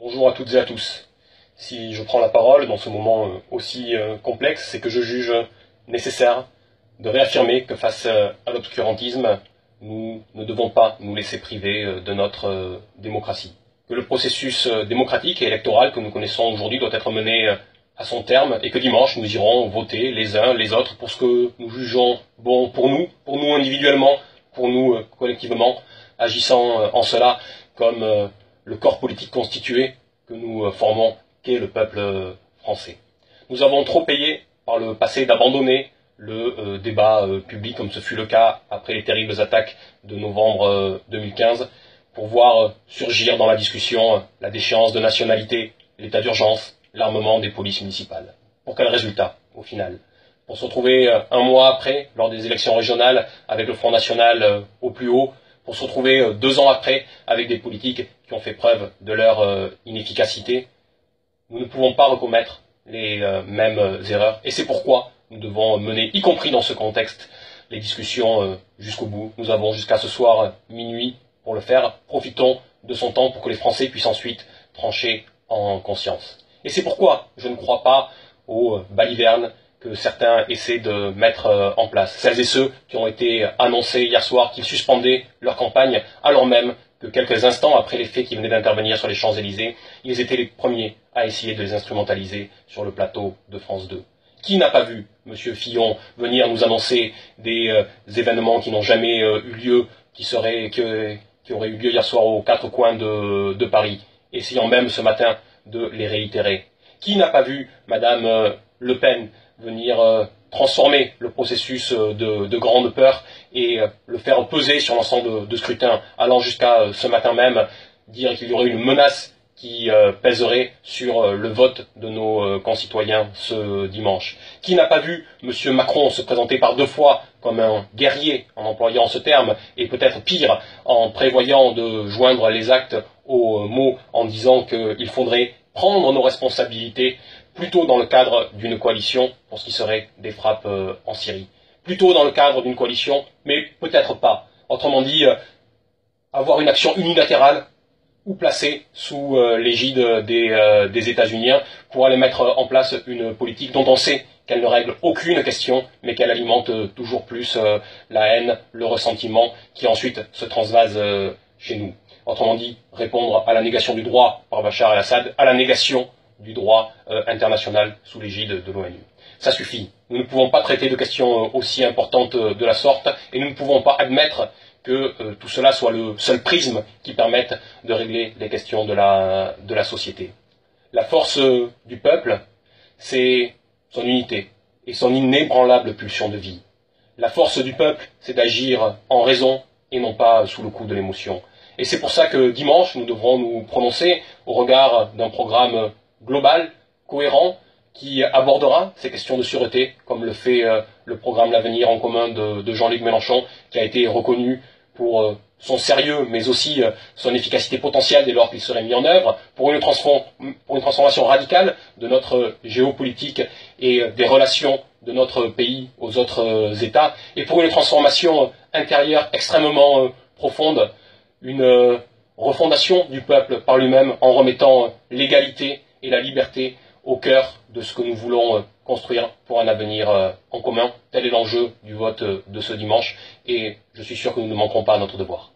Bonjour à toutes et à tous. Si je prends la parole dans ce moment aussi complexe, c'est que je juge nécessaire de réaffirmer que face à l'obscurantisme, nous ne devons pas nous laisser priver de notre démocratie. Que le processus démocratique et électoral que nous connaissons aujourd'hui doit être mené à son terme et que dimanche nous irons voter les uns les autres pour ce que nous jugeons bon pour nous individuellement, pour nous collectivement, agissant en cela comme le corps politique constitué que nous formons, qu'est le peuple français. Nous avons trop payé par le passé d'abandonner le débat public, comme ce fut le cas après les terribles attaques de novembre 2015, pour voir surgir dans la discussion la déchéance de nationalité, l'état d'urgence, l'armement des polices municipales. Pour quel résultat, au final? Pour se retrouver un mois après, lors des élections régionales, avec le Front National au plus haut, pour se retrouver 2 ans après avec des politiques qui ont fait preuve de leur inefficacité. Nous ne pouvons pas recommettre les mêmes erreurs et c'est pourquoi nous devons mener, y compris dans ce contexte, les discussions jusqu'au bout. Nous avons jusqu'à ce soir minuit pour le faire. Profitons de son temps pour que les Français puissent ensuite trancher en conscience. Et c'est pourquoi je ne crois pas aux balivernes que certains essaient de mettre en place. Celles et ceux qui ont été annoncés hier soir qu'ils suspendaient leur campagne, alors même que quelques instants après les faits qui venaient d'intervenir sur les Champs-Élysées, ils étaient les premiers à essayer de les instrumentaliser sur le plateau de France 2. Qui n'a pas vu M. Fillon venir nous annoncer des événements qui n'ont jamais eu lieu, qui auraient eu lieu hier soir aux 4 coins de Paris, essayant même ce matin de les réitérer? Qui n'a pas vu Mme Le Pen venir transformer le processus de grande peur et le faire peser sur l'ensemble de scrutin, allant jusqu'à ce matin même dire qu'il y aurait une menace qui pèserait sur le vote de nos concitoyens ce dimanche? Qui n'a pas vu M. Macron se présenter par 2 fois comme un guerrier, en employant ce terme, et peut-être pire, en prévoyant de joindre les actes aux mots, en disant qu'il faudrait prendre nos responsabilités, plutôt dans le cadre d'une coalition pour ce qui serait des frappes en Syrie, plutôt dans le cadre d'une coalition, mais peut-être pas. Autrement dit, avoir une action unilatérale ou placée sous l'égide des États-Unis pour aller mettre en place une politique dont on sait qu'elle ne règle aucune question, mais qu'elle alimente toujours plus la haine, le ressentiment, qui ensuite se transvase chez nous. Autrement dit, répondre à la négation du droit par Bachar el-Assad, à la négation du droit international sous l'égide de l'ONU. Ça suffit. Nous ne pouvons pas traiter de questions aussi importantes de la sorte et nous ne pouvons pas admettre que tout cela soit le seul prisme qui permette de régler les questions de la société. La force du peuple, c'est son unité et son inébranlable pulsion de vie. La force du peuple, c'est d'agir en raison et non pas sous le coup de l'émotion. Et c'est pour ça que dimanche, nous devrons nous prononcer au regard d'un programme global, cohérent, qui abordera ces questions de sûreté, comme le fait le programme L'Avenir en commun de Jean-Luc Mélenchon, qui a été reconnu pour son sérieux, mais aussi son efficacité potentielle dès lors qu'il serait mis en œuvre, pour une transformation radicale de notre géopolitique et des relations de notre pays aux autres États, et pour une transformation intérieure extrêmement profonde, une refondation du peuple par lui-même en remettant l'égalité et la liberté au cœur de ce que nous voulons construire pour un avenir en commun. Tel est l'enjeu du vote de ce dimanche et je suis sûr que nous ne manquerons pas à notre devoir.